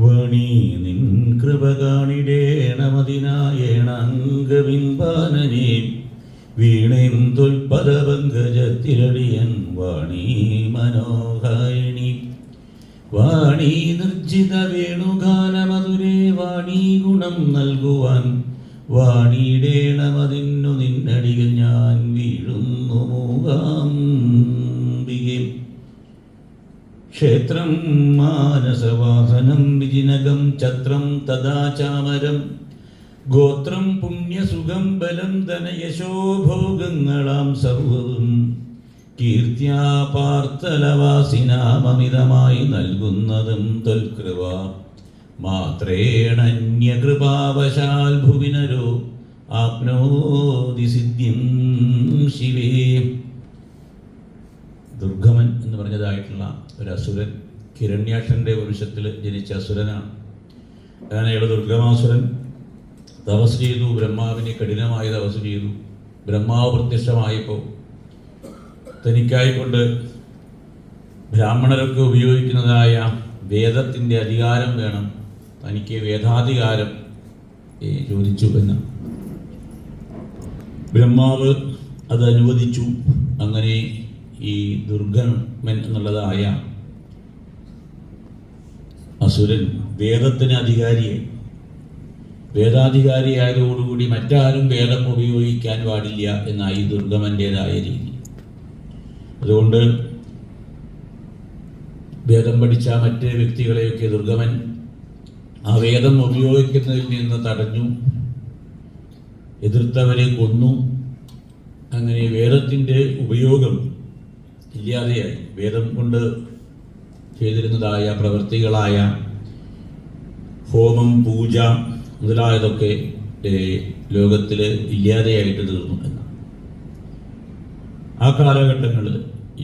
വണി നിൻ കൃപ കാണിടേണമതിനായേണങ്കവിൻപാനനെ വീണെന്തുൽപദപങ്കജത്തിലടിയൻ വാണി മനോഹാരിണി വാണി നിർജിത വേണുഗാനമധുരേ വാണി ഗുണം നൽകുവാൻ വാണിയിടേണമതിന്നു നിന്നടികൾ ഞാൻ വീഴുന്നു മൂകാംബികെ. ക്ഷേത്രം മാനസവാസനം വിജിനകം ഛത്രം തഥാ ചാമരം ഗോത്രം പുണ്യസുഖം ബലം ധനയശോഭോഗങ്ങളാം സർവവും കീർത്തിയാ പാർത്തലവാസിനാമമിതമായി നൽകുന്നതും തൊൽകൃപ മാത്രേണന്യകൃപാവശാൽ ഭുവിനരോ ആപ്നോതി സിദ്ധിം ശിവേ. ദുർഗമൻ എന്ന് പറഞ്ഞതായിട്ടുള്ള ഒരു അസുരൻ ഹിരണ്യാക്ഷൻ്റെ വംശത്തിൽ ജനിച്ച അസുരനാണ്. അങ്ങനെയുള്ള ദുർഗമാസുരൻ തപസ് ചെയ്തു, ബ്രഹ്മാവിനെ കഠിനമായി തപസ് ചെയ്തു. ബ്രഹ്മാവ് പ്രത്യക്ഷമായപ്പോൾ തനിക്കായിക്കൊണ്ട് ബ്രാഹ്മണരൊക്കെ ഉപയോഗിക്കുന്നതായ വേദത്തിൻ്റെ അധികാരം വേണം, തനിക്ക് വേദാധികാരം ചോദിച്ചു എന്ന്. ബ്രഹ്മാവ് അത് അനുവദിച്ചു. അങ്ങനെ ഈ ദുർഗമൻ എന്നുള്ളതായ അസുരൻ വേദത്തിന് അധികാരിയായി. വേദാധികാരിയായതോടുകൂടി മറ്റാരും വേദം ഉപയോഗിക്കാൻ പാടില്ല എന്നായി ദുർഗമൻ്റേതായ രീതി. അതുകൊണ്ട് വേദം പഠിച്ച മറ്റ് വ്യക്തികളെയൊക്കെ ദുർഗമൻ ആ വേദം ഉപയോഗിക്കുന്നതിൽ നിന്ന് തടഞ്ഞു, എതിർത്തവരെ കൊന്നു. അങ്ങനെ വേദത്തിൻ്റെ ഉപയോഗം ഇല്ലാതെയായി. വേദം കൊണ്ട് ചെയ്തിരുന്നതായ പ്രവൃത്തികളായ ഹോമം, പൂജ മുതലായതൊക്കെ ലോകത്തിൽ ഇല്ലാതെയായിട്ട് തീർന്നു എന്നാണ്. ആ കാലഘട്ടങ്ങളിൽ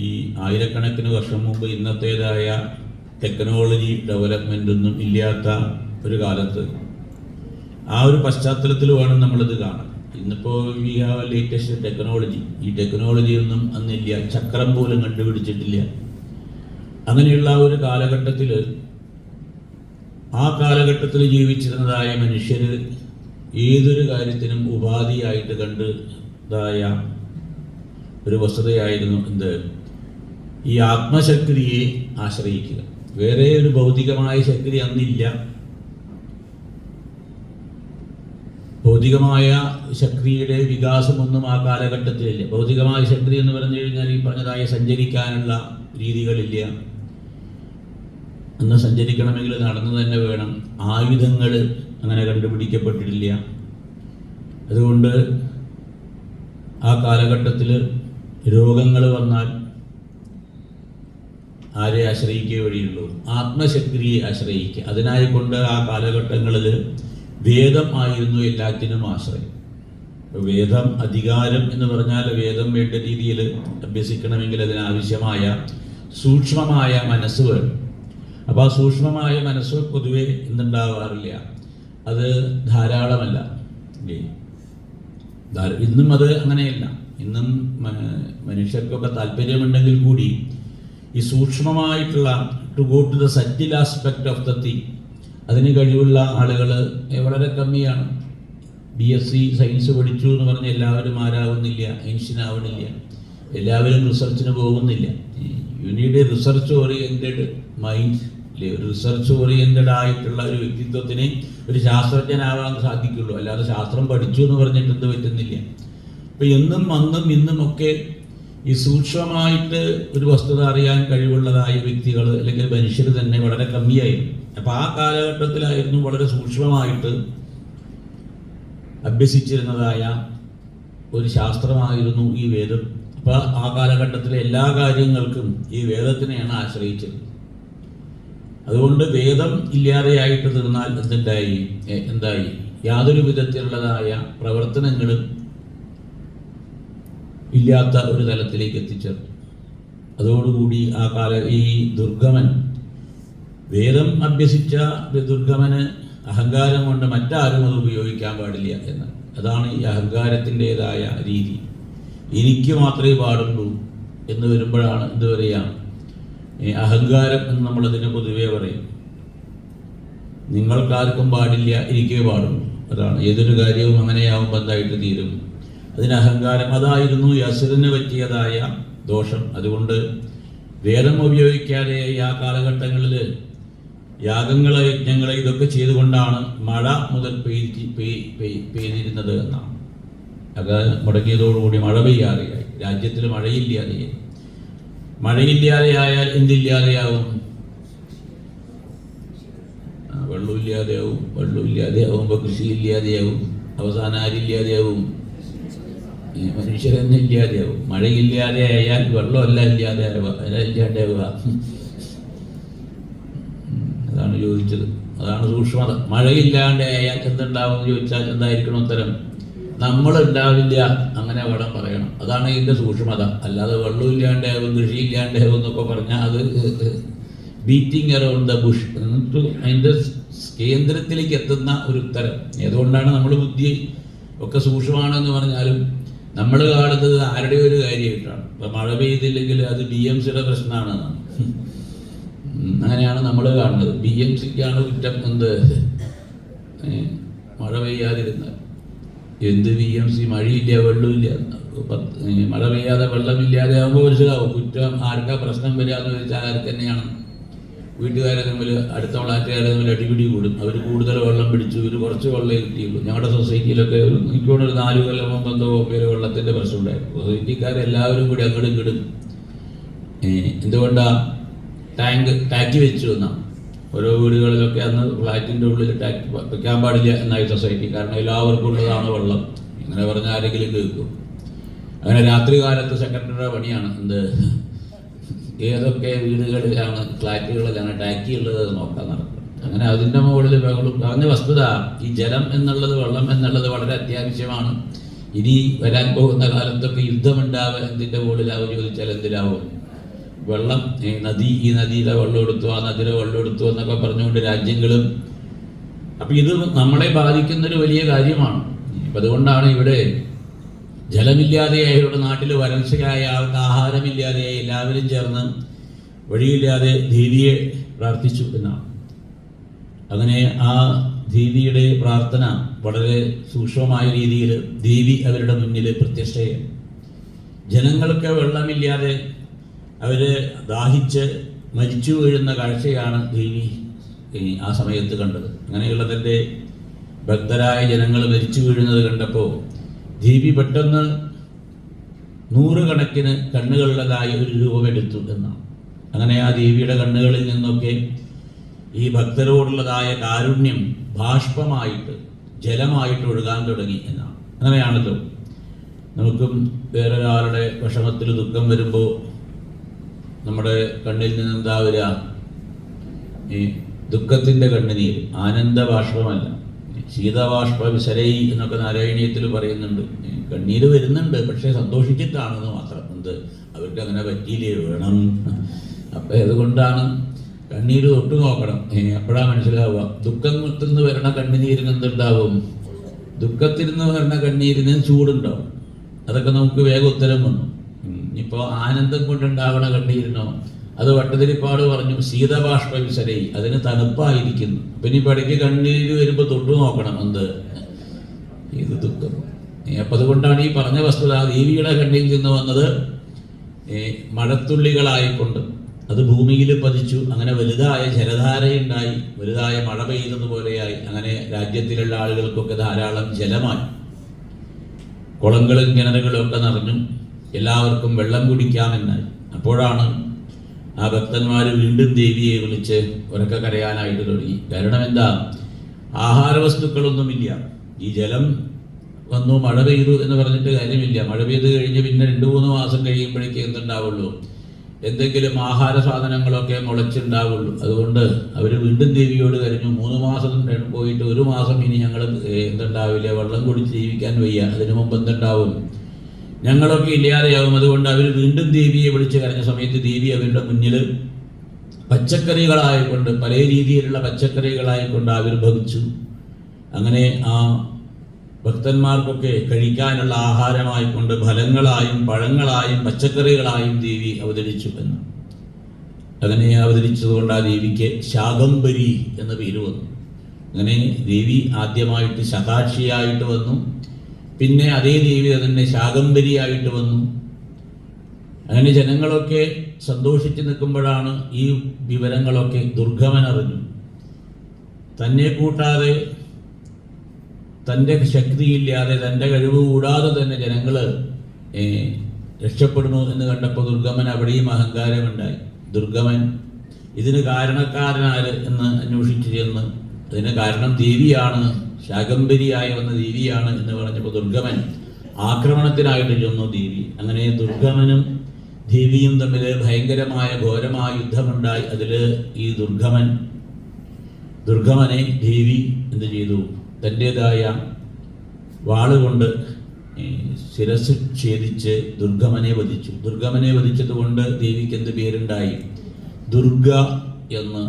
ഈ ആയിരക്കണക്കിന് വർഷം മുമ്പ് ഇന്നത്തേതായ ടെക്നോളജി ഡെവലപ്മെൻ്റൊന്നും ഇല്ലാത്ത ഒരു കാലത്ത് ആ ഒരു പശ്ചാത്തലത്തിൽ വേണം നമ്മളിത് കാണാൻ. ഇന്നിപ്പോൾ വി ഹാവ് ലേറ്റസ്റ്റ് ടെക്നോളജി. ഈ ടെക്നോളജിയൊന്നും അന്നില്ല, ചക്രം പോലും കണ്ടുപിടിച്ചിട്ടില്ല. അങ്ങനെയുള്ള ഒരു കാലഘട്ടത്തിൽ ആ കാലഘട്ടത്തിൽ ജീവിച്ചിരുന്നതായ മനുഷ്യർ ഏതൊരു കാര്യത്തിനും ഉപാധിയായിട്ട് കണ്ടതായ ഒരു വസ്തുതയായിരുന്നു എന്ത്? ഈ ആത്മശക്തിയെ ആശ്രയിക്കുക. വേറെ ഒരു ഭൗതികമായ ശക്തി അന്നില്ല. ഭൗതികമായ ശക്തിയുടെ വികാസമൊന്നും ആ കാലഘട്ടത്തിലില്ല. ഭൗതികമായ ശക്തി എന്ന് പറഞ്ഞു കഴിഞ്ഞാൽ ഈ പറഞ്ഞതായ സഞ്ചരിക്കാനുള്ള രീതികളില്ല. അന്ന് സഞ്ചരിക്കണമെങ്കിൽ നടന്നു തന്നെ വേണം. ആയുധങ്ങൾ അങ്ങനെ കണ്ടുപിടിക്കപ്പെട്ടിട്ടില്ല. അതുകൊണ്ട് ആ കാലഘട്ടത്തിൽ രോഗങ്ങൾ വന്നാൽ ആരെ ആശ്രയിക്കുക വഴിയുള്ളൂ? ആത്മശക്തിയെ ആശ്രയിക്കുക. അതിനായിക്കൊണ്ട് ആ കാലഘട്ടങ്ങളിൽ വേദം ആയിരുന്നു എല്ലാറ്റിനും ആശ്രയം. വേദം അധികാരം എന്ന് പറഞ്ഞാൽ വേദം വേണ്ട രീതിയിൽ അഭ്യസിക്കണമെങ്കിൽ അതിനാവശ്യമായ സൂക്ഷ്മമായ മനസ്സ് വേണം. അപ്പോൾ ആ സൂക്ഷ്മമായ മനസ്സ് പൊതുവെ ഇന്നുണ്ടാവാറില്ല, അത് ധാരാളമല്ല. ഇന്നും അത് അങ്ങനെയല്ല. ഇന്നും മനുഷ്യർക്കൊക്കെ താല്പര്യമുണ്ടെങ്കിൽ കൂടി ഈ സൂക്ഷ്മമായിട്ടുള്ള to go to the subtle aspect of the thing അതിന് കഴിവുള്ള ആളുകൾ വളരെ കമ്മിയാണ്. BSc സയൻസ് പഠിച്ചു എന്ന് പറഞ്ഞ് എല്ലാവരും ആരാവുന്നില്ല, എൻഷ്യനാവണില്ല. എല്ലാവരും റിസർച്ചിന് പോകുന്നില്ല. You need research oriented mind അല്ലേ? ഒരു റിസർച്ച് ഓറിയൻറ്റഡ് ആയിട്ടുള്ള ഒരു വ്യക്തിത്വത്തിന് ഒരു ശാസ്ത്രജ്ഞനാവാൻ സാധിക്കുള്ളൂ. അല്ലാതെ ശാസ്ത്രം പഠിച്ചു എന്ന് പറഞ്ഞിട്ട് എന്ത് പറ്റുന്നില്ല. അപ്പോൾ എന്നും അന്നും ഇന്നുമൊക്കെ ഈ സൂക്ഷ്മമായിട്ട് ഒരു വസ്തുത അറിയാൻ കഴിവുള്ളതായ വ്യക്തികൾ അല്ലെങ്കിൽ മനുഷ്യർ തന്നെ വളരെ കമ്മിയായിരുന്നു. അപ്പോൾ ആ കാലഘട്ടത്തിലായിരുന്നു വളരെ സൂക്ഷ്മമായിട്ട് അഭ്യസിച്ചിരുന്നതായ ഒരു ശാസ്ത്രമായിരുന്നു ഈ വേദം. അപ്പോൾ ആ കാലഘട്ടത്തിലെ എല്ലാ കാര്യങ്ങൾക്കും ഈ വേദത്തിനെയാണ് ആശ്രയിച്ചത്. അതുകൊണ്ട് വേദം ഇല്ലാതെയായിട്ട് തീർന്നാൽ എന്തായി? യാതൊരു വിധത്തിലുള്ളതായ പ്രവർത്തനങ്ങളും ഇല്ലാത്ത ഒരു തലത്തിലേക്ക് എത്തിച്ചേർന്നു. അതോടുകൂടി ഈ ദുർഗമൻ, വേദം അഭ്യസിച്ച ദുർഗമന് അഹങ്കാരം കൊണ്ട് മറ്റാരും അത് ഉപയോഗിക്കാൻ പാടില്ല എന്ന്. അതാണ് ഈ അഹങ്കാരത്തിൻ്റെതായ രീതി. എനിക്ക് മാത്രമേ പാടുള്ളൂ എന്ന് വരുമ്പോഴാണ് എന്ത് പറയുക, അഹങ്കാരം എന്ന് നമ്മളതിനെ പൊതുവേ പറയും. നിങ്ങൾക്കാർക്കും പാടില്ല, എനിക്കേ പാടുള്ളൂ. അതാണ് ഏതൊരു കാര്യവും അങ്ങനെയാവും ബന്ധമായിട്ട് തീരും. അതിന് അഹങ്കാരം, അതായിരുന്നു യസ്രിന് പറ്റിയതായ ദോഷം. അതുകൊണ്ട് വേദം ഉപയോഗിക്കാതെ ആ കാലഘട്ടങ്ങളിൽ യാഗങ്ങളെ, യജ്ഞങ്ങളെ ഇതൊക്കെ ചെയ്തുകൊണ്ടാണ് മഴ മുതൽ പെയ്തിരുന്നത് എന്നാണ്. അത് മുടങ്ങിയതോടുകൂടി മഴ പെയ്യാതെയായി, രാജ്യത്തിൽ മഴയില്ലാതെയായി. മഴയില്ലാതെയായാൽ എന്തില്ലാതെയാവും? വെള്ളമില്ലാതെയാവും. വെള്ളമില്ലാതെയാവുമ്പോൾ കൃഷിയില്ലാതെയാവും. അവസാനം ആരില്ലാതെയാവും? മനുഷ്യരെന്നെ ഇല്ലാതെയാവും. മഴയില്ലാതെ ആയാൽ വെള്ളമല്ല ഇല്ലാതെയാവുക. അതാണ് ചോദിച്ചത്. അതാണ് സൂക്ഷ്മത. മഴയില്ലാണ്ട് ആയാൽ എന്തുണ്ടാവും എന്ന് ചോദിച്ചാൽ എന്തായിരിക്കണം ഉത്തരം? നമ്മളുണ്ടാവില്ല. അങ്ങനെ വേണം പറയണം. അതാണ് ഇതിൻ്റെ സൂക്ഷ്മത. അല്ലാതെ വെള്ളമില്ലാണ്ടാവും കൃഷിയില്ലാണ്ടാവും എന്നൊക്കെ പറഞ്ഞാൽ അത് ബീറ്റിംഗ് അറൗണ്ട് ദ ബുഷ്, എന്നിട്ട് അതിൻ്റെ കേന്ദ്രത്തിലേക്ക് എത്തുന്ന ഒരു ഉത്തരം. അതുകൊണ്ടാണ് നമ്മൾ ബുദ്ധി ഒക്കെ സൂക്ഷ്മമാണെന്ന് പറഞ്ഞാലും നമ്മൾ കാണുന്നത് ആരുടെ ഒരു കാര്യമായിട്ടാണ്. ഇപ്പം മഴ പെയ്തില്ലെങ്കിൽ അത് BMCയുടെ പ്രശ്നമാണെന്നാണ്. അങ്ങനെയാണ് നമ്മൾ കാണുന്നത്. BMCക്കാണ് കുറ്റം. എന്ത് മഴ പെയ്യാതിരുന്നാൽ എന്ത് BMC? മഴയില്ല, വെള്ളമില്ല. മഴ പെയ്യാതെ വെള്ളമില്ലാതെ ആകുമ്പോൾ മനസ്സിലാവും കുറ്റം ആർക്കാ പ്രശ്നം വരിക എന്ന് ചോദിച്ചാൽ ആർക്ക് തന്നെയാണ്? വീട്ടുകാരെ തമ്മിൽ, അടുത്ത നാട്ടുകാരെ തമ്മിൽ അടിപിടി കൂടും. അവർ കൂടുതൽ വെള്ളം പിടിച്ചു, ഇവർ കുറച്ച് വെള്ളമേ കിട്ടിയുള്ളൂ. ഞങ്ങളുടെ സൊസൈറ്റിയിലൊക്കെ എനിക്കോട് ഒരു 4 കൊല്ലം മുമ്പ് എന്തോ പേര് വെള്ളത്തിൻ്റെ പ്രശ്നം ഉണ്ടായിരുന്നു. സൊസൈറ്റിക്കാരെല്ലാവരും കൂടി അങ്ങോട്ടും ഇങ്ങോട്ടും എന്തുകൊണ്ടാണ് ടാക്കി വെച്ചു എന്നാണ്. ഓരോ വീടുകളിലൊക്കെ അന്ന് ഫ്ലാറ്റിൻ്റെ ഉള്ളിൽ ടാക്കി വെക്കാൻ പാടില്ല എന്നായി സൊസൈറ്റി. കാരണം എല്ലാവർക്കും ഉള്ളതാണ് വെള്ളം. ഇങ്ങനെ പറഞ്ഞാൽ ആരെങ്കിലും കേൾക്കും. അങ്ങനെ രാത്രി കാലത്ത് സെക്രട്ടറിയുടെ പണിയാണ് എന്ത്, ഏതൊക്കെ വീടുകളിലാണ്, ഫ്ലാറ്റുകളിലാണ് ടാക്കി ഉള്ളത് നോക്കാൻ നടക്കും. അങ്ങനെ അതിൻ്റെ മുകളിൽ ബഹളം. പറഞ്ഞ വസ്തുത, ഈ ജലം എന്നുള്ളത്, വെള്ളം എന്നുള്ളത് വളരെ അത്യാവശ്യമാണ്. ഇനി വരാൻ പോകുന്ന കാലത്തൊക്കെ യുദ്ധമുണ്ടാവുക എന്തിൻ്റെ മുകളിലാവും ചോദിച്ചാൽ എന്തിനാവും? വെള്ളം. ഈ നദിയിലെ വെള്ളം എടുത്തു, ആ നദിയിലെ വെള്ളം എടുത്തു എന്നൊക്കെ പറഞ്ഞുകൊണ്ട് രാജ്യങ്ങളും. അപ്പം ഇത് നമ്മളെ ബാധിക്കുന്നൊരു വലിയ കാര്യമാണ്. അപ്പം അതുകൊണ്ടാണ് ഇവിടെ ജലമില്ലാതെയായവരുടെ നാട്ടിൽ വരൾച്ചയായ ആൾക്ക് ആഹാരമില്ലാതെയായി എല്ലാവരും ചേർന്ന് വഴിയില്ലാതെ ദേവിയെ പ്രാർത്ഥിച്ചു എന്നാണ്. അങ്ങനെ ആ ദേവിയുടെ പ്രാർത്ഥന വളരെ സൂക്ഷ്മമായ രീതിയിൽ ദേവി അവരുടെ മുന്നിൽ പ്രത്യക്ഷയായി. ജനങ്ങൾക്ക് വെള്ളമില്ലാതെ അവർ ദാഹിച്ച് മരിച്ചു വീഴുന്ന കാഴ്ചയാണ് ദേവി ആ സമയത്ത് കണ്ടത്. അങ്ങനെയുള്ളതിൻ്റെ ഭക്തരായ ജനങ്ങൾ മരിച്ചു വീഴുന്നത് കണ്ടപ്പോൾ ദേവി പെട്ടെന്ന് 100 കണക്കിന് കണ്ണുകളുള്ളതായി ഒരു രൂപമെടുത്തു എന്നാണ്. അങ്ങനെ ആ ദേവിയുടെ കണ്ണുകളിൽ നിന്നൊക്കെ ഈ ഭക്തരോടുള്ളതായ കാരുണ്യം ബാഷ്പമായിട്ട്, ജലമായിട്ട് ഒഴുകാൻ തുടങ്ങി എന്നാണ്. അങ്ങനെയാണല്ലോ നമുക്കും വേറൊരാളുടെ വിഷമത്തിൽ ദുഃഖം വരുമ്പോൾ നമ്മുടെ കണ്ണിൽ നിന്ന് എന്താ വരിക? ഈ ദുഃഖത്തിൻ്റെ കണ്ണുനീര്, ആനന്ദ ബാഷ്പമല്ല. ശീതബാഷ്പ വിസരൈ എന്നൊക്കെ നാരായണീയത്തിൽ പറയുന്നുണ്ട്. കണ്ണീര് വരുന്നുണ്ട്, പക്ഷേ സന്തോഷിച്ചിട്ടാണെന്ന് മാത്രം. എന്ത്, അവർക്ക് അങ്ങനെ പറ്റിയില്ലേ, വേണം. അപ്പം അതുകൊണ്ടാണ് കണ്ണീര് തൊട്ട് നോക്കണം. അപ്പോഴാണ് മനസ്സിലാവുക. ദുഃഖത്തിൽ നിന്ന് വരണ കണ്ണുനീരിന് എന്തുണ്ടാവും? ദുഃഖത്തിൽ നിന്ന് വരണ കണ്ണീരിന് ചൂടുണ്ടാവും. അതൊക്കെ നമുക്ക് വേഗം ഉത്തരം വന്നു. ഇപ്പോൾ ആനന്ദം കൊണ്ടുണ്ടാവണ കണ്ണീരിനോ, അത് വട്ടതിരിപ്പാട് പറഞ്ഞു ശീതബാഷ്പ വിസരൈ, അതിന് തണുപ്പായിരിക്കുന്നു. അപ്പം ഇനി പടയ്ക്ക് കണ്ണീര് വരുമ്പോൾ തൊട്ടു നോക്കണം. എന്ത്, ഇത് ദുഃഖം. അപ്പം അതുകൊണ്ടാണ് ഈ പറഞ്ഞ വസ്തുത ദേവിയുടെ കണ്ണിൽ നിന്ന് വന്നത് മഴത്തുള്ളികളായിക്കൊണ്ട് അത് ഭൂമിയിൽ പതിച്ചു. അങ്ങനെ വലുതായ ജലധാരയുണ്ടായി, വലുതായ മഴ പെയ്തതുപോലെയായി. അങ്ങനെ രാജ്യത്തിലുള്ള ആളുകൾക്കൊക്കെ ധാരാളം ജലമായി. കുളങ്ങളും കിണറുകളും ഒക്കെ നിറഞ്ഞു. എല്ലാവർക്കും വെള്ളം കുടിക്കാമെന്നായി. അപ്പോഴാണ് ആ ഭക്തന്മാർ വീണ്ടും ദേവിയെ വിളിച്ച് ഉറക്കെ കരയാനായിട്ട് തുടങ്ങി. കാരണം എന്താ? ആഹാരവസ്തുക്കളൊന്നുമില്ല. ഈ ജലം വന്നു, മഴ പെയ്തു എന്ന് പറഞ്ഞിട്ട് കാര്യമില്ല. മഴ പെയ്ത് കഴിഞ്ഞ് പിന്നെ 2-3 മാസം കഴിയുമ്പോഴേക്ക് എന്തുണ്ടാവുള്ളൂ? എന്തെങ്കിലും ആഹാര സാധനങ്ങളൊക്കെ മുളച്ചുണ്ടാവുള്ളൂ. അതുകൊണ്ട് അവർ വീണ്ടും ദേവിയോട് കരഞ്ഞു. 3 മാസം പോയിട്ട് 1 മാസം ഇനി ഞങ്ങൾ എന്തുണ്ടാവില്ല, വെള്ളം കുടിച്ച് ജീവിക്കാൻ വയ്യ. അതിനു മുമ്പ് എന്തുണ്ടാവും? ഞങ്ങളൊക്കെ ഇല്ലാതെയാവും. അതുകൊണ്ട് അവർ വീണ്ടും ദേവിയെ വിളിച്ച് കരഞ്ഞ സമയത്ത് ദേവി അവരുടെ മുന്നിൽ പച്ചക്കറികളായിക്കൊണ്ട്, പല രീതിയിലുള്ള പച്ചക്കറികളായിക്കൊണ്ട് ആവിർഭവിച്ചു. അങ്ങനെ ആ ഭക്തന്മാർക്കൊക്കെ കഴിക്കാനുള്ള ആഹാരമായിക്കൊണ്ട് ഫലങ്ങളായും പഴങ്ങളായും പച്ചക്കറികളായും ദേവി അവതരിച്ചു എന്ന്. അങ്ങനെ അവതരിച്ചതുകൊണ്ട് ആ ദേവിക്ക് ശാകംബരി എന്ന പേര് വന്നു. അങ്ങനെ ദേവി ആദ്യമായിട്ട് ശതാക്ഷിയായിട്ട് വന്നു. പിന്നെ അതേ ദേവി തന്നെ ശാകംബരിയായിട്ട് വന്നു. അങ്ങനെ ജനങ്ങളൊക്കെ സന്തോഷിച്ച് നിൽക്കുമ്പോഴാണ് ഈ വിവരങ്ങളൊക്കെ ദുർഗമൻ അറിഞ്ഞു. തന്നെ കൂട്ടാതെ, തൻ്റെ ശക്തിയില്ലാതെ, തൻ്റെ കഴിവ് കൂടാതെ തന്നെ ജനങ്ങൾ രക്ഷപ്പെടുന്നു എന്ന് കണ്ടപ്പോൾ ദുർഗമൻ അവിടെയും അഹങ്കാരമുണ്ടായി. ദുർഗമൻ ഇതിന് കാരണക്കാരനാര് എന്ന് അന്വേഷിച്ച് ചെന്ന് അതിന് കാരണം ദേവിയാണ്, ശാകംബരിയായി വന്ന ദേവിയാണ് എന്ന് പറഞ്ഞപ്പോൾ ദുർഗമൻ ആക്രമണത്തിനായിട്ട് ചെന്നു ദേവി. അങ്ങനെ ദുർഗമനും ദേവിയും തമ്മിൽ ഭയങ്കരമായ ഘോരമായ യുദ്ധമുണ്ടായി. അതിൽ ഈ ദുർഗമനെ ദേവി എന്ത് ചെയ്തു? തൻ്റേതായ വാളുകൊണ്ട് ശിരസ് ഛേദിച്ച് ദുർഗമനെ വധിച്ചു. ദുർഗമനെ വധിച്ചതുകൊണ്ട് ദേവിക്ക് എന്ത് പേരുണ്ടായി? ദുർഗ എന്ന്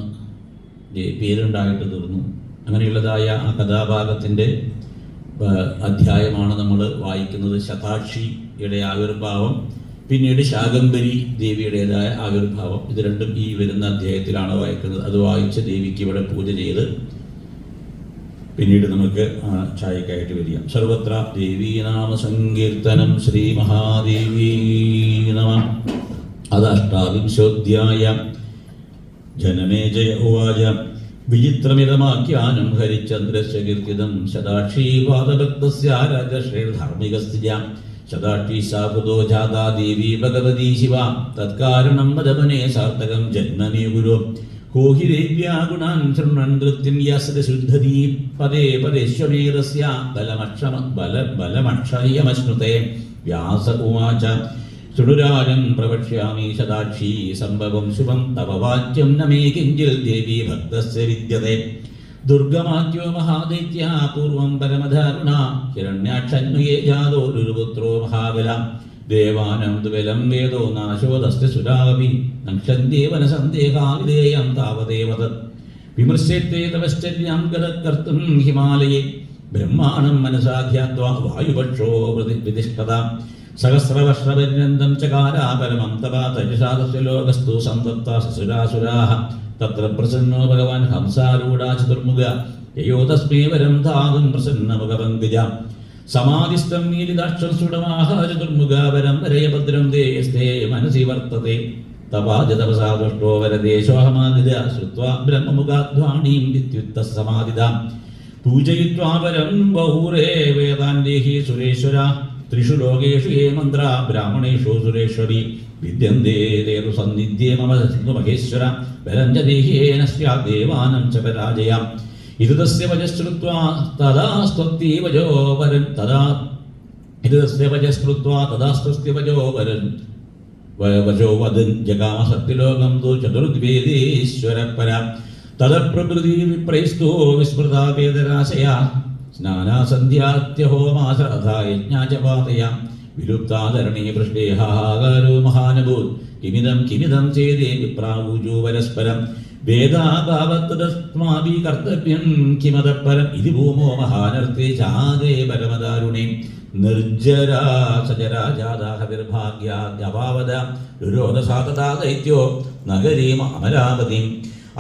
പേരുണ്ടായിട്ട് തീർന്നു. അങ്ങനെയുള്ളതായ ആ കഥാഭാഗത്തിൻ്റെ അധ്യായമാണ് നമ്മൾ വായിക്കുന്നത്. ശതാക്ഷിയുടെ ആവിർഭാവം, പിന്നീട് ശാകംബരി ദേവിയുടേതായ ആവിർഭാവം. ഇത് രണ്ടും ഈ വരുന്ന അധ്യായത്തിലാണ് വായിക്കുന്നത്. അത് വായിച്ച് ദേവിക്ക് ഇവിടെ പൂജ ചെയ്ത് പിന്നീട് നമുക്ക് ചായക്കായിട്ട് വരികയാണ്. സർവത്ര ദേവീനാമ സങ്കീർത്തനം. ശ്രീ മഹാദേവീ നമഃ. അത് അഷ്ടാവിംശോധ്യായ. ജനമേജയ ഉവാച വിചിത്രമിതമാഖ്യാനം ഹരിചന്ദ്രസ്യ കീർത്തിതം ശതാക്ഷീ പാദഭക്തസ്യ രാജശ്രീർധാർമ്മികസ്യ ശതാക്ഷീ സാപുതോ ജാതാ ദേവി ഭഗവതി ശിവ തത്കാരണം മദമനെ സാർത്ഥകം ജന്മമേ ഗുരു കോഹി ദേവ്യാ ഗുണാൻ ശൃണ്വൻ നൃത്യം യാസത ശുദ്ധതീ പദേ പദേശ്വമേതസ്യ ബലമക്ഷയമശ്നുതേ വ്യാസ ഉവാച സുടുരാജം പ്രവക്ഷ്യാമി ശതാക്ഷീ സംഭവം ശുഭം തവ വാക്യം ന മേ കിഞ്ചിൽ ദേവി ഭക്തസ്യ വിദ്യതേ ദുർഗമാദ്യോ മഹാദൈത്യ പൂർവം പരമധാരുണ ഹിരണ്യാക്ഷന്വയേ ജാതോ രുരുപുത്രോ മഹാബല ദേവാനം ദുബലം വേദോ നാശോദസ്യ സുരാവപി നക്ഷന്ദേവന സന്ദേഹാവിധേയം താവദേവത വിമൃശ്യത്തെ തവശ്ചര്യാം ഗതകർത്തും ഹിമാലയേ ബ്രഹ്മാണം മനസാധ്യാത്വാ വായുപക്ഷോ പ്രതിഷ്ഠത സഹസ്രവർഷപര്യന്തം ചകാരാ പരമം തഥാ തജസാദസ്യ ലോകസ്തു സന്തപ്താ സുരാസുരാഃ തത്ര പ്രസന്നോ ഭഗവാൻ ഹംസാരൂഢാ ചതുർമുഖ യയോ തസ്മൈ വരം ധാതും പ്രസന്നമുഖപങ്കജ സമാധിസ്ഥം നീലിതാക്ഷം സുഡമാഹ ചതുർമുഖ വരം വരയഭദ്രം ദേയസ്തേ മനസി വർത്തത്തെ തപാജതപസാ ദുഷ്ടോ വരദേശോഹമാദിത ശ്രുത്വാ ബ്രഹ്മമുഖാധ്വാണീം വിദ്യുക്തഃ സമാധിതാം പൂജയിത്വാ വരം ബഹൂരേ വേദാൻ ദേഹി സുരേശ്വര ത്രിഷു ലോകേഷു ഹേ മന്ത്ര ബ്രാഹ്മണേഷു സുരേശ്വരി വിദ്യന്തേ തേതു സന്നിധ്യേ മമ മഹേശ്വര ബലം ച ദേഹേന സ്യാത് ദേവാനം ച പരാജയാം ഇത് തസ്യ വജശ്രുത്വാ തദാ സ്ത്വത്തി വജോ വരൻ തദാ ഇത് തസ്യ വജശ്രുത്വാ തദാ സ്ത്വത്തി വജോ വരൻ വജോ വദൻ ജഗാമ സത്യലോകം തു ചതുർദ്വേദേശ്വര പര തദപ്രകൃതി വിപ്രൈസ്തോ വിസ്മൃതാ വേദരാശയാ സ്നാനാസന്ധ്യാത്യഹോമാശ്രദ്ധായജ്ഞാചപാതയാ വിലുപ്താധരണീ പൃഷ്ടേ ഹാഹാകാരോ മഹാനഭൂത് കിമിദം ചേതേ വിപ്രാവൂജോ പരസ്പരം വേദാഭാവത്തദസ്മാഭി കർത്തവ്യം കിമതപരം ഇതി ഭൂമോ മഹാനർത്തേ ചാദേ പരമദാരുണേ നിർജ്ജരാ സജരാ ജാതാഹവിർഭാഗ്യാദ്യഭാവത രുരോധസാതഥാ ദൈത്യോ നഗരീം അമരാവതീം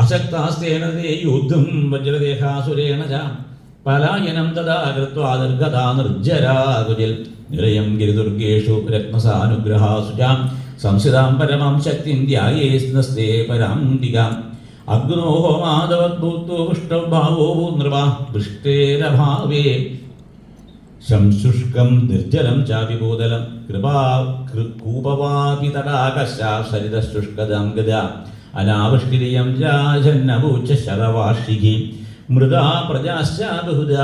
അശക്താസ്തേന തേ യുദ്ധം വജ്രദേഹാസുരേണ ച പലായനം തഥാ കൃത്വാ നിർഗതാ നിർജ്ജരാ കുജിൽ നിലയം ഗിരിദുർഗേഷു രത്നസാനുഗ്രഹാസു ച സംസിതാം പരമാം ശക്തിം ധ്യായേസ്തേ പരാംബികാം അഗ്നോ ഹോമാദവദ്ഭൂതോ പുഷ്ടഭാവോ നൃപ വൃഷ്ടേരഭാവേ ശംശുഷ്കം നിർജ്ജലം ചാവിഭൂതലം കൃപാ കൂപവാപി തടാകശാ സരിതശുഷ്കദം ഗത അനാവൃഷ്ടിരിയം രാജന്നഭൂച്ച ശരവാർഷികി മൃദാ പ്രജാശ്ച ബഹുധ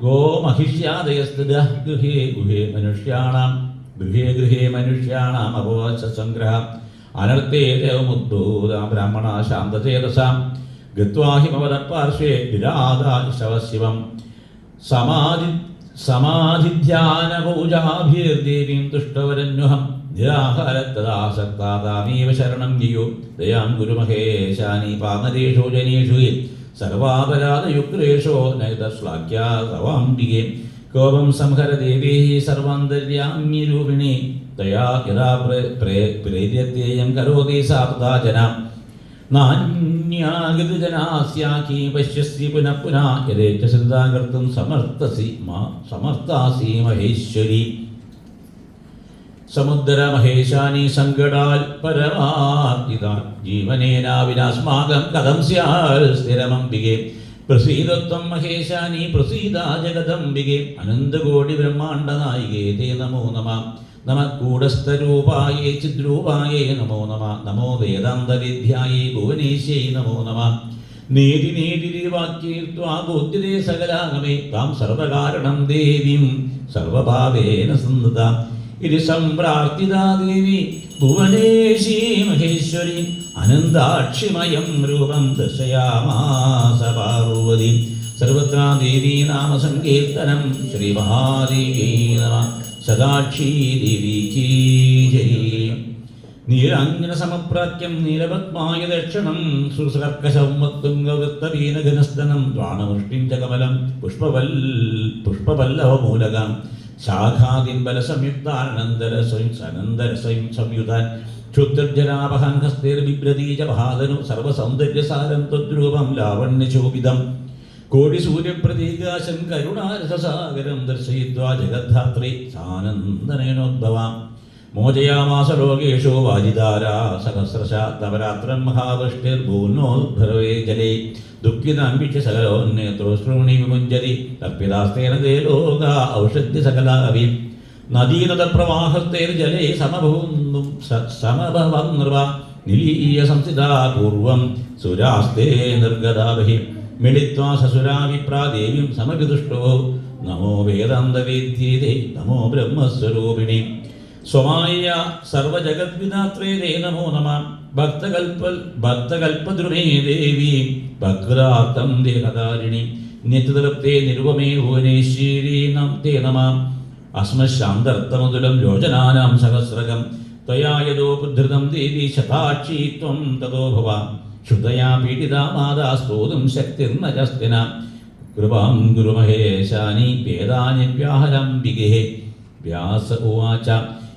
ഗോമഹിഷ്യാദയസ്തുത ഗൃഹേ ഗൃഹേ മനുഷ്യാണാം അപോവശ സംഗ്രഹ അനർത്ഥേ ദേവമുദ്ഭൂത ബ്രാഹ്മണ ശാന്തചേതസാം ഗത്വാ ഹിമവത പാർശ്വേ വിരാധാ ശവശിവം സമാധിധ്യാനപൂജാഭിർദേവീം തുഷ്ടവരന്യുഹം നിരാഹാരത്തദാസക്താമീവ ശരണം ജിയോ ദയാം ഗുരുമഹേശാനി പാമരേഷു ജനേഷു സർവാപരാധയുക്രേഷോ നൈതശ്ലാഘ്യാ തവാംബികേ കോപം സംഹര ദേവീ സർവാന്തര്യാമ്യരൂപിണി തയാ യഥാ പ്രേര്യത്യേയം കരോതി സാ തഥാ ജന നാന്യാഗതജനാസ്യാഖി പശ്യസി പുനഃ പുനഃ യഥേച്ഛ ശ്രദ്ധാകർത്തും സമർത്ഥാസി മഹേശ്വരി. സമുദ്ര മഹേശാനി സങ്കടാൽ പരമാർത്തിതാ ജീവനേനാവിനാസ്മാകം കഥം സ്യാൽ സ്ഥിരമംബികെ. പ്രസീദത്വം മഹേശാനി പ്രസീദ ജഗദംബികെ. അനന്തകോടി ബ്രഹ്മാണ്ഡ നായികേ തേ നമോ നമഃ. നമഃ കൂടസ്ഥരൂപായേ ചിദ്രൂപായേ നമോ നമഃ. നമോ വേദാന്തവിദ്യായേ ഭുവനേശ്യൈ നമോ നമഃ. നേതി നേതിരി വാക്യീർത്വാ ബോധ്യതേ സകലാഗമേ താം സർവകാരണം ദേവീം സർവഭാവേന സന്ദതാം. ഇത് സംപ്രാർത്ഥിതാ ദേവി ഭുവനേശി മഹേശ്വരി. അനന്താക്ഷിമയം രൂപം ദർശയാമാസ പാർവതി. സർവത്ര ദേവീ നാമ സങ്കീർത്തനം. ശ്രീ മഹാദേവീ നമഃ. സദാക്ഷി ദേവിക്ക് ജയ്. നീലാഞ്ജന സമപ്രാക്യം നീലപത്മായ ദക്ഷണം സുസർക്കശൗമത്തുംഗവൃത്തവീനഘനസ്തനം ദ്വാണമുഷ്ടിം ച കമലം പുഷ്പപല്ലവമൂലകം ശാഖാദിംബല സംയുക്താനന്തര സ്വയം സംയുതാൻ ക്ഷുദ്രജനാപഹൻ ഹസ്തേർബിഭ്രതീ ച മഹാതനു സർവസൗന്ദര്യസാരം ത്വദ്രൂപം ലാവണ്യശോഭിതം. കോടിസൂര്യപ്രതീകാശം കരുണാരസസാഗരം ദർശയിത്വാ ജഗദ്ധാത്രി സാനന്ദനയനോദ്ഭവാം. മോചയാമാസ ലോകേഷു വാജിതാരാ സഹസ്രശ നവരാത്രം മഹാവൃഷ്ടിർഭൂനോദ്ഭവേ ജലേ. ദുഃഖിതാംബിച്ച് സകലോന്നേത്രോശ്രൂണി വിമുഞ്ചതി കൽപ്പിതാസ്തേന ദേ ലോക ഔഷധ്യ സകലാവി. നദീനദപ്രവാഹത്തേർജലേ സമഭവം നൃപ നിലീയ സംസ്ഥിതാ പൂർവം സുരാസ്തേ നിർഗതാവഹി. മിളിത്വാ സസുരാ വിപ്രാ ദേവീം സമവിദുഷ്ടോ. നമോ വേദാന്തവേദ്യേ നമോ ബ്രഹ്മസ്വരൂപിണി. സ്വമായ സർവജഗദ്വിധാത്രേ തേ നമോ നമഃ. ഭക്തകൽപദ്രുമേ ദേവി ഭക്താർത്ഥം ദേഹധാരിണി. നിത്യതൃപ്തേ നിരുപമേ ഭുവനേശ്വരീ തേ നമഃ. അസ്മശാന്തർത്ഥമതുലം ലോചനാനാം സഹസ്രകം ത്വയാ യഥോപധൃതം ദേവി ശതാക്ഷി ത്വം തതോ ഭവ. ക്ഷുതയാ പീഡിതാ മാതാ സ്തോതും ശക്തിർന ചസ്തിന. കൃപാം ഗുരു മഹേശാനി വേദാന്യവ്യാഹരംബികേ. വ്യാസ ഉവാച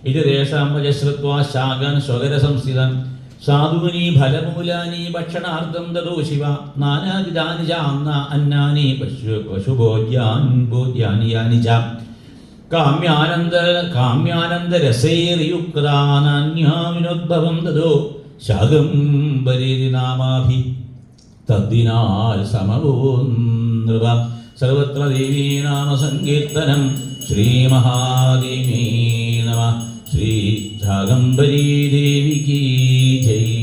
ഇത് തേഷാം വചശ്രുത്വാ ശാഖാൻ സ്വകരസംസ്ഥിതം സാധൂനി ഫലമൂലാനി ഭക്ഷണാർത്ഥം ദദോ ശിവ. നാനാവിധാനി ച അന്നാനി പശുഭോജ്യാനി യാനി ച. കാമ്യാനന്ദരസൈർയുക്താനാന്യാ വിനോദ്ഭവം ദദോ ശാകംബരീതി നാമാഭി തദ്ദിനാൽ സമവോ നൃപ. സർവത്ര ദേവീ നാമ സങ്കീർത്തനം. ശ്രീ മഹാദേവീ നമഃ. ശ്രീ ശാകംബരീ ദേവിക്ക് ജയ്.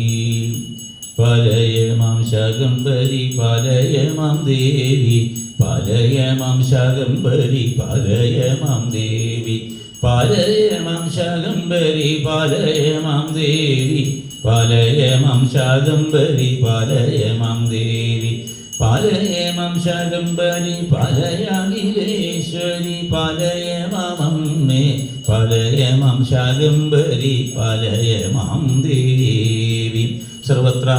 പാലയ മാം ശാകംബരി പാലയ മാം ദേവി പാലയ മാം ശാകംബരി പാലയ മാം ദേവി പാലയ മാം ശാകംബരി പാലയ മാം ദേവി പാലയ മാം ശാകംബരി പാലയ മാം ദേവി പാലയ മാം ശാകംബരി പാലയ അഖിലേശ്വരി പാലയ മാമമ്മേ പാലയ മാം ശാകംബരി പാലയ മാം ദേവി. സർവത്ര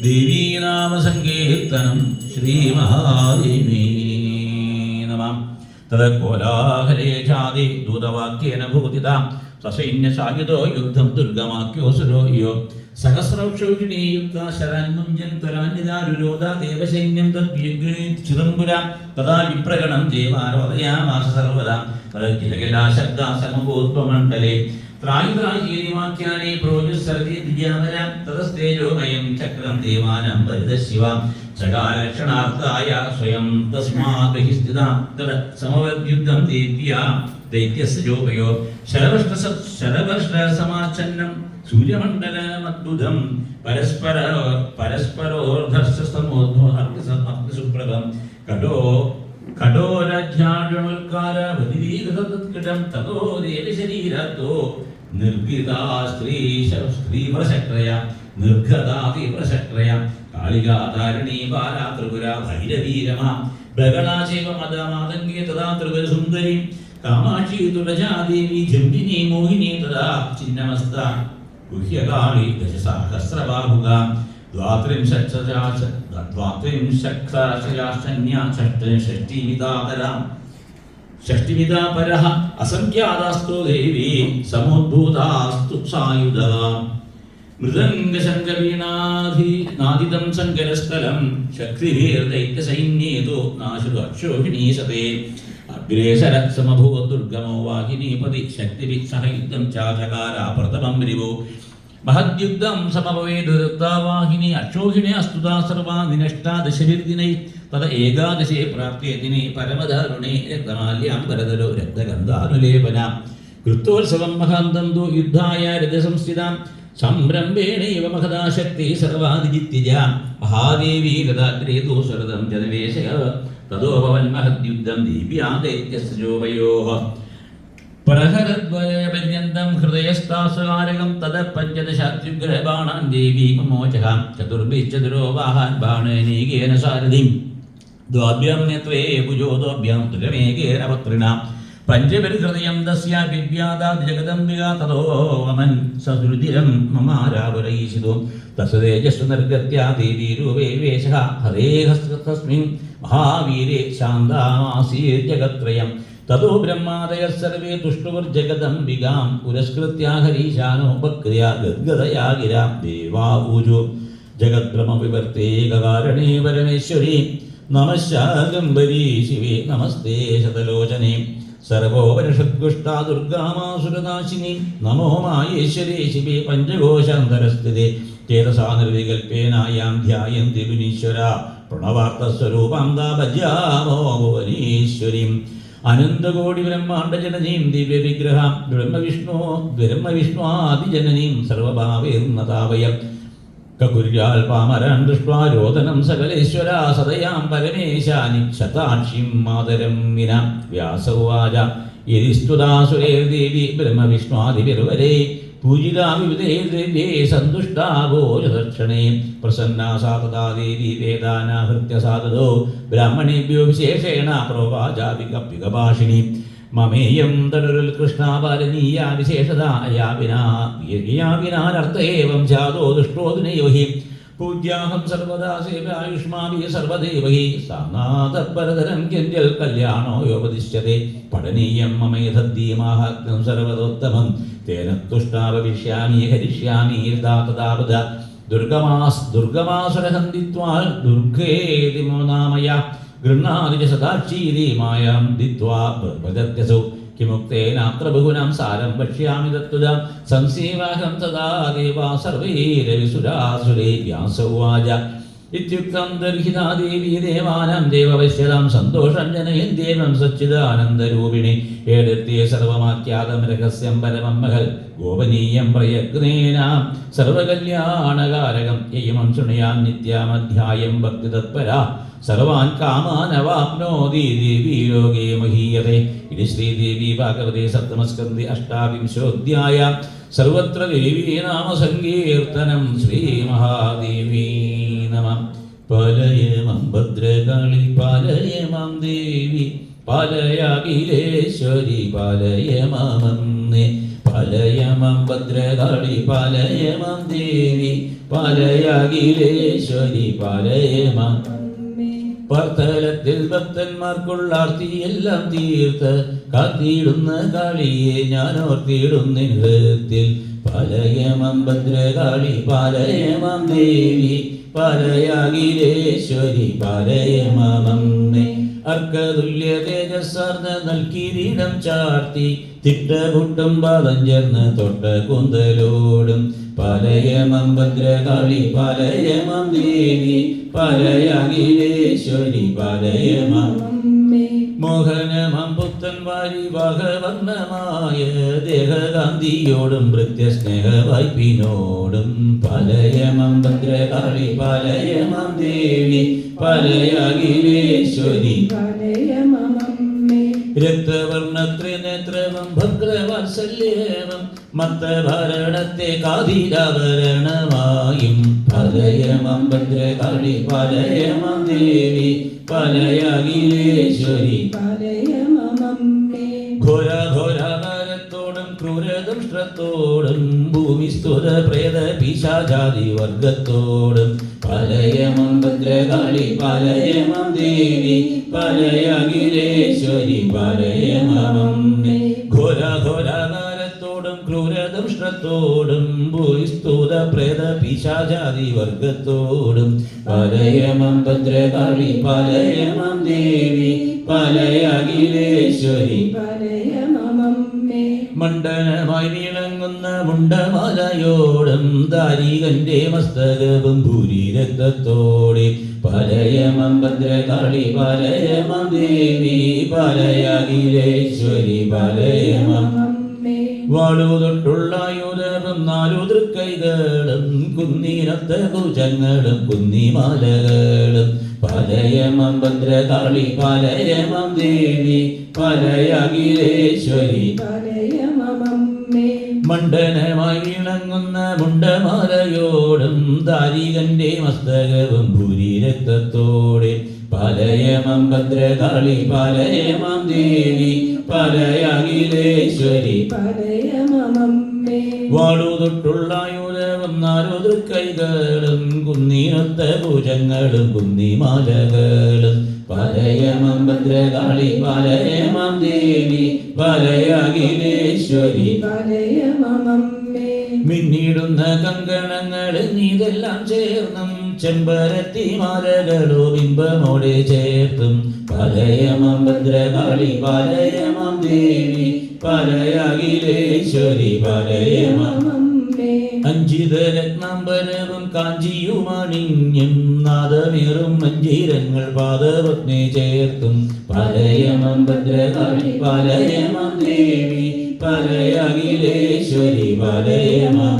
ദേവീ നാമ സങ്കീർത്തനം. ശ്രീ മഹാദേവീ നമഃ. തദകോലാഹലേ ഛാദി ദൂതവാക്യേന ഭൂതിതാം സസൈന്യസായുധോ യുദ്ധം ദുർഗമാക്യോസുരോ യോ. സഹസ്രൗഷൗഷിണീയുക്ത ശരന്മുഞ്ജന്തരാന്യദാരുരോധ ദേവസൈന്യം തദ്വിഗ്രഹിതംപുര. തഥാ വിപ്രഗണം ദേവാരോദയാമാസ സർവദാ തദഖിലകലാശബ്ദാസമഭൂത്വമണ്ഡലേ. ത്രായുധാചീരിവാക്യാനി പ്രോജുസർതി ദിജാവര. തതസ്തേജോമയം ചക്രം ദേവാനം പരിതശിവ. ചകാരക്ഷണാർത്ഥായ സ്വയം തസ്മാത് ബഹിസ്ഥിതാ. തദ സമവദ്യുദ്ധം ദേവ്യാ ദൈത്യസ്യ ജോപയോ. ശരവർഷസമാച്ഛന്നം സൂര്യമണ്ഡലമദ്ഭുതം പരസ്പരോർധർഷസമോദ്ഭവം കഠോരജ്ഞാനോൽക്കാരവതിരീകൃതം തതോ ദേവശരീരത്തോ നിർഗിതാ സ്ത്രീവ്രശക്രയ നിർഗതാ തീവ്രശക്രയ. കാളികാതാരിണീ ബാലാ ത്രിപുര ഭൈരവീരമ ബഗളാചൈവ മദമാതംഗേ തഥാ ത്രിപുര സുന്ദരി. കാമാക്ഷി തുലജാദേവി ജംബിനി മോഹിനി തഥാ ചിന്നമസ്ത ഗുഹ്യകാളി ദശസഹസ്രബാഹുക. ഷഷ്ടിവിധാ പരഃ അസംഖ്യാതാസ്തു ദേവി സമുദ്ഭൂതാസ്തു സായുധ. മൃദംഗശങ്കവീണാധിനാദിതം ശങ്കരസ്ഥലം ശക്തിഭീർദൈത്യസൈന്യേതോ നാശു അക്ഷോഹിണീശതേ അഗ്രേസരസമഭൂവ ദുർഗമോ വാഹിനീപതി ശക്തിഭിസഹയുദ്ധം ചാചകാര പ്രഥമം രിവോ മഹദ്യുദ്ധം സമഭവേദുദത്താവാഹിനി അക്ഷോഹിണേ അസ്തുതാ സർവാ നിനഷ്ടാദശഭിർദിനൈ തദ ഏകാദശേ പ്രാപ്തേ ദിനേ പരമദാരുണേ രക്തമാല്യാംബരതരോ രക്തഗന്ധാനുലേപന കൃത്തോത്സവം മഹാന്തം തു യുദ്ധായ രഥസംസ്ഥിതാം സംരംഭേണൈവ മഹദാശക്തി സർവാദിജിത്യജ മഹാദേവീ രഥാഗ്രേ തു ശരദം ജനവേശയ തതോ ഭവൻ മഹദ്യുദ്ധം ദീപ്യാദൈത്യസ്യോവയോഃ പ്രഹരദ്വയപര്യന്തം ഹൃദയസ്ഥാസുകാരകം തദ പഞ്ചദശാത്യുഗ്രഹബാണാൻ ദേവീ മമോചഃ ചതുർഭിശ്ചതുരോ വാഹാൻ ബാണേനീകേന സാരഥിം ദ്വാഭ്യാം നേത്രേ ഭുജോദോഭ്യാം ത്രിരമേകേന പത്രിണാം പഞ്ചപരിഹൃദയം തസ്യ വിവ്യാദാത് ജഗദംബിക തതോ വമൻ സദൃതിരം മമാരാവരയിഷിതോ തസ്തേജസ്സു നിർഗത്യാ ദേവീ രൂപേ വേശഃ ഹരേഹസ്തസ്മിൻ മഹാവീരേ ശാന്താമാസീർ ജഗത്രയം തതോ ബ്രഹ്മാദയഃ സർവേ തുഷ്ടുവർജഗദംബികാം പുരസ്കൃത്യ ഹരീശാനോ ബക്ര്യാ ഗദ്ഗദയാ ഗിരാ ദേവാ ഊജു ജഗദ്ബ്രഹ്മവിവർത്തേകകാരണേ പരമേശ്വരി നമഃശാകംബരീ ശിവേ നമസ്തേ ശതലോചനേ സർവോപനിഷദ്ഗുഷ്ടാ ദുർഗാമാസുരനാശിനി നമോ മായേശ്വരേ ശിവേ പഞ്ചഘോഷാന്തരസ്ഥിതേ ചേതസാ നിർവികൽപേനായാം ധ്യായന്തി മുനീശ്വര പ്രണവാർത്ഥസ്വരൂപാം താ ഭജാമോ ഭുവനീശ്വരീം അനന്തകോടി ബ്രഹ്മാണ്ഡ ജനനീം ദിവ്യവിഗ്രഹാം ബ്രഹ്മവിഷ്ണുവാദിജനനീം സർവഭാവേർന്നതാവയം കകുര്യാൽ പാമരാൻ ദൃഷ്ട്വാ രോദനം സകലേശ്വര സദയാം പരമേശാനി ശതാക്ഷിം മാതരം വിന വ്യാസവാച യതിസ്തുതാസുരേർദേവി ബ്രഹ്മവിഷ്ണുവാദിവിർവരേ പൂജിതാ വിവിധേ ദ്രവ്യേ സന്തുഷ്ടാവോ രദക്ഷണേ പ്രസന്നാ സാ തഥാ ദേവി വേദാനാഹൃത്യ സാധതോ ബ്രാഹ്മണേഭ്യോ വിശേഷേണ പ്രോവാചാപികഭാഷിണി മമേയം തനുരുൽ കൃഷ്ണാപാലനീയാ വിശേഷത യാവിനാനർത്ഥ ഏവം ജാതോ ദുഷ്ടോദിനൈവ ഹി പൂജ്യാഹം സർവദാ സേവായുഷ്മാഭി സർവദേവ ഹി സാനാഥപരതരം കിഞ്ചൽ കല്യാണോ യോപദിശ്യത്തെ പഠനീയം മമയധദ്ദീമാഹാത്മ്യം സർവതോത്തമം തേന തുഷ്ടാവവിഷ്യാമി ഹരിഷ്യാമി തഥാപദ ദുർഗമാസുരഹന്തിത്വാൽ ദുർഗേതി നാമയ ഗൃഹാതി ച സദാക്ഷീതി മായാം ദിത്വാ ഭജത്യസു കിമുക്തേനാത്ര ബഹുനാം സാരം വക്ഷ്യാമി തത്തുജ സംസേവാഹം തദാ ദേവാ സർവൈരവിസുരാസുരേ വ്യാസോവാച ഇത്യുക്തം ദർഹിതാ ദേവീ ദേവാനാം ദേവവശ്യതാം സന്തോഷം ജനയന്ത്യേവം സച്ചിദാനന്ദരൂപിണി ഏടത്തെ സർവമാഖ്യാതം രഹസ്യം പരമം മഹൽ ഗോപനീയം പ്രയത്നേനാം സർവകല്യാണകാരകം യമം ശൃണുയാം നിത്യാമധ്യായം ഭക്തിതത്പരാ സർവാൻ കാമാനവാപ്നോതി ദേവീ ലോകേ മഹീയതേ ഇത് ശ്രീദേവി ഭാഗവതേ സപ്തമസ്കന്ധി അഷ്ടാവിംശോധ്യായ സർവത്ര ദേവീ നാമസങ്കീർത്തനം ശ്രീമഹാദേവീ നമഃ. പലയമം ഭദ്രകാളി പാലയമം ദേവി പാലയാഖിലേശ്വരി പാലയമം പാലയമം ഭദ്രകാളി പാലയമം ദേവി പാലയാഖിലേശ്വരി പാലയമം. പർത്തലത്തിൽ ഭക്തന്മാർക്കുള്ളാർത്തിയെല്ലാം തീർത്ത് കാത്തിടുന്ന കാളിയെ ഞാനോർത്തിടുന്ന ഹൃത്തിൽ പാലയമം ഭദ്രകാളി പാലയമം ദേവി പാലയാഖിലേശ്വരി പാലയമേ. അർക്കതുല്യ തേജസ്സാർന്ന നൽകിരീടം ചാർത്തി തിട്ടകുട്ടും പാദം ചേർന്ന് തൊട്ട കുന്തലോടും പാലയമം ഭദ്രകാളി പാലയമം ദേവി പാലയാഖിലേശ്വരി പാലയമേ. മോഹനമം പുത്തൻ വാരി വാഹവർണ്ണമായ ദേഹകാന്തിയോടും ഭൃത്യസ്നേഹ വായ്പിനോടും പാലയമം ഭദ്രകാളി പാലയമം ദേവി പാലയാഖിലേശ്വരി പാലയമേ. രക്തവർണ്ണത്രിനേത്രവം ഭദ്രവാത്സല്യമം മത്തഭരണത്തെ കാതിരാഭരണമായും പാലയമം ഭദ്രകാളി പാലയമം ദേവി പാലയാഖിലേശ്വരി പാലയമേ. ഘോരഘോരാകാരത്തോടും ക്രൂരദംഷ്ട്രത്തോടും ഭൂമിസ്തുത പ്രേത പിശാചാദി വർഗത്തോടും പാലയമം ഭദ്രകാളി പാലയമം ദേവി പാലയാഖിലേശ്വരി പാലയമേ. ഘോരഘോരാകാരത്തോടും ക്രൂരദ ദംഷ്ട്രത്തോടും ഭൂസ്തൂത പ്രേത പിശാചാദി വർഗത്തോടും പലയമം ഭദ്രകാളി പലയമം ദേവി പലയ അഖിലേശ്വരി പലയമമമ്മേ മണ്ഡനമായി വിളങ്ങുന്ന മുണ്ടമലയോടും ദാരികന്റെ മസ്തകവും ഭൂരി രക്തത്തോടെ പലയമം ഭദ്രകാളി പലയമം ദേവി പലയ അഖിലേശ്വരി പലയമം വാളു തൊട്ടുള്ള ആയുധവും 4 തൃക്കൈകളും കുന്നീനത്ത ഭുജങ്ങളും കുന്നിമാലകളും പലയമം ഭദ്രകാളി പലയമം ദേവി പലയ അഖിലേശ്വരി പലയമമമ്മേ മണ്ഡനമായി വിളങ്ങുന്ന മുണ്ടമാലയോടും ദാരികന്റെ മസ്തകവും ഭൂരി രക്തത്തോടെ പലയമം ഭദ്രകാളി പലയമം ദേവി പലയ അഖിലേശ്വരി പലയമമമ്മേ വാളു തൊട്ടുള്ള ആയുധവും 4 തൃക്കൈകളും കുന്നീനൊത്ത ഭുജങ്ങളും കുന്നിമാലകളും പലയമം ഭദ്രകാളി പലയമം ദേവി പലയ അഖിലേശ്വരി പലയമമമ്മേ മിന്നിടുന്ന കങ്കണങ്ങൾ നീതെല്ലാം ചേർന്നും ചെമ്പരത്തി മാലകളോ ബിംബമോടെ ചേർത്തും പലയമം ഭദ്രകാളി പലയമം ദേവി പലയ അഖിലേശ്വരി പലയമം അഞ്ചിത രത്നാംബരവും കാഞ്ചിയുമണിഞ്ഞും നാദമേറും മഞ്ജീരങ്ങൾ പാദപത്നി ചേർത്തും പലയമം ഭദ്രകാളി പലയമം ദേവി പലയ അഖിലേശ്വരി പലയമം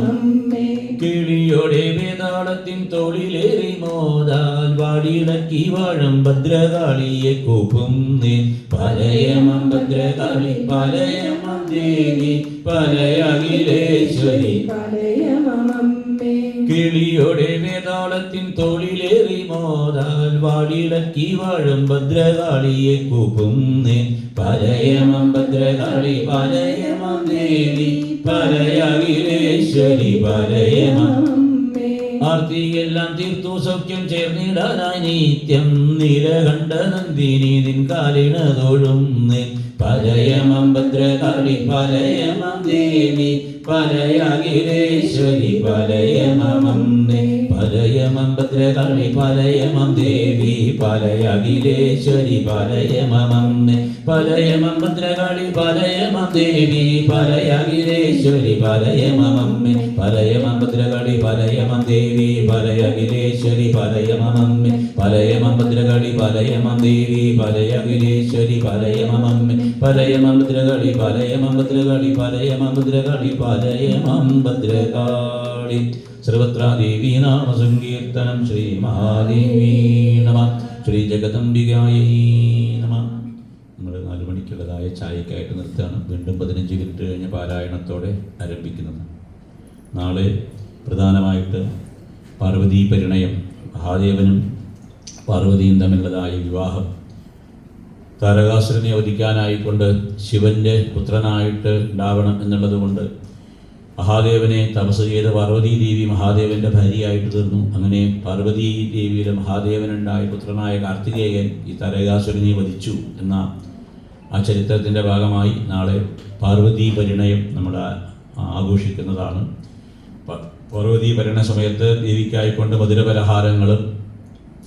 കിളിയോടെ വേതാളത്തിൻ തോളിലേറി മോദാൽ വാടിയിടക്കി വാഴും ഭദ്രകാളിയെ കൂപ്പും നീ പലയമം ഭദ്രകാളി പലയമം ദേവി പലയ അഖിലേശ്വരി പലയമമമ്മേ കിളിയോടെ വേതാളത്തിൻ തോളിലേറി മോദാൽ വാടിയിടക്കി വാഴും ഭദ്രകാളിയെ കൂപ്പും നീ പലയമം ഭദ്രകാളി പലയമം ദേവി പലയ അഖിലേശ്വരി പലയമം ആർത്തിയെല്ലാം തീർത്തു സൗഖ്യം ചേർന്നിടാനായി നിത്യം നീലകണ്ഠ നന്ദിനി നിൻ കാലിണതോഴും നീ പലയമം ഭദ്രകാളി പലയമം ദേവി പലയ അഖിലേശ്വരി പലയമമമ്മേ പലയമം ഭദ്രകാളി പലയമം ദേവി പലയ അഖിലേശ്വരി പലയമമമ്മേ പലയമം ഭദ്രകാളി പലയമം ദേവി പലയ അഖിലേശ്വരി പലയമമമ്മേ പലയമം ഭദ്രകാളി പലയമം ദേവി പലയ അഖിലേശ്വരി പലയമമമ്മേ പലയമം ഭദ്രകാളി പലയമം ദേവി പലയ അഖിലേശ്വരി പലയമമമ്മേ പലയമം ഭദ്രകാളി പലയമം ഭദ്രകാളി പലയമം ഭദ്രകാളി പലയമം ഭദ്രകാളി സർവത്ര ദേവീ നാമ സങ്കീർത്തനം ശ്രീ മഹാദേവീ നമഃ ശ്രീ ജഗദംബികായൈ നമഃ. നമ്മൾ 4 മണിക്കുള്ളതായ ചായക്കായിട്ട് നിർത്തുകയാണ്. വീണ്ടും 15 മിനിറ്റ് കഴിഞ്ഞ് പാരായണത്തോടെ ആരംഭിക്കുന്നത്. നാളെ പ്രധാനമായിട്ട് പാർവതീ പരിണയം, മഹാദേവനും പാർവതിയും തമ്മിലുള്ളതായ വിവാഹം, താരകാസുരനെ വധിക്കാനായിക്കൊണ്ട് ശിവന്റെ പുത്രനായിട്ട് ഉണ്ടാവണം എന്നുള്ളത് കൊണ്ട് മഹാദേവനെ തപസ് ചെയ്ത പാർവതീ ദേവി മഹാദേവന്റെ ഭാര്യയായിട്ട് തീർന്നു. അങ്ങനെ പാർവതീ ദേവിയുടെ മഹാദേവനുണ്ടായ പുത്രനായ കാർത്തികേയൻ ഈ താരകാസുരനെ വധിച്ചു എന്ന ആ ചരിത്രത്തിൻ്റെ ഭാഗമായി നാളെ പാർവതീ പരിണയം നമ്മൾ ആഘോഷിക്കുന്നതാണ്. പാർവതീ പരിണയ സമയത്ത് ദേവിക്കായിക്കൊണ്ട് മധുരപലഹാരങ്ങളും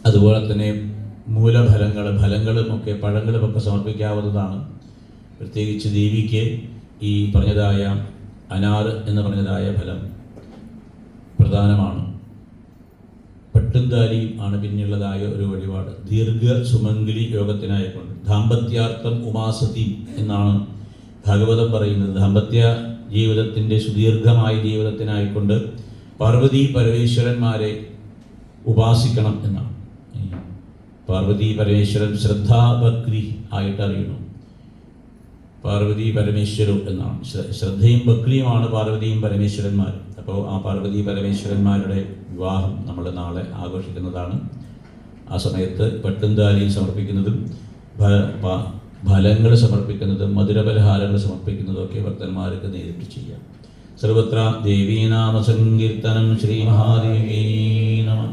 അതുപോലെ തന്നെ ഫലങ്ങളും ഒക്കെ പഴങ്ങളുമൊക്കെ സമർപ്പിക്കാവുന്നതാണ്. പ്രത്യേകിച്ച് ദേവിക്ക് ഈ പറഞ്ഞതായ അനാർ എന്ന് പറഞ്ഞതായ ഫലം പ്രധാനമാണ്. പട്ടുംതാലിയും ആണ് പിന്നെയുള്ളതായ ഒരു വഴിപാട്. ദീർഘ സുമംഗലി യോഗത്തിനായിക്കൊണ്ട് ദാമ്പത്യാർത്ഥം ഉമാസതി എന്നാണ് ഭാഗവതം പറയുന്നത്. ദാമ്പത്യ ജീവിതത്തിൻ്റെ സുദീർഘമായ ജീവിതത്തിനായിക്കൊണ്ട് പാർവതീ പരമേശ്വരന്മാരെ ഉപാസിക്കണം എന്നാണ്. പാർവതീ പരമേശ്വരൻ ശ്രദ്ധാഭക്തി ആയിട്ടറിയണം. പാർവതീ പരമേശ്വരൻ എന്നാണ്. ശ്രദ്ധയും ഭക്തിയുമാണ് പാർവതിയും പരമേശ്വരന്മാർ. അപ്പോൾ ആ പാർവതീ പരമേശ്വരന്മാരുടെ വിവാഹം നമ്മൾ നാളെ ആഘോഷിക്കുന്നതാണ്. ആ സമയത്ത് പട്ടുംതാലി സമർപ്പിക്കുന്നതും ഫലങ്ങൾ സമർപ്പിക്കുന്നതും മധുരപലഹാരങ്ങൾ സമർപ്പിക്കുന്നതും ഒക്കെ ഭക്തന്മാർക്ക് നേരിട്ട് ചെയ്യാം. സർവത്ര ദേവീനാമ സങ്കീർത്തനം ശ്രീ മഹാദേവീ നമഃ.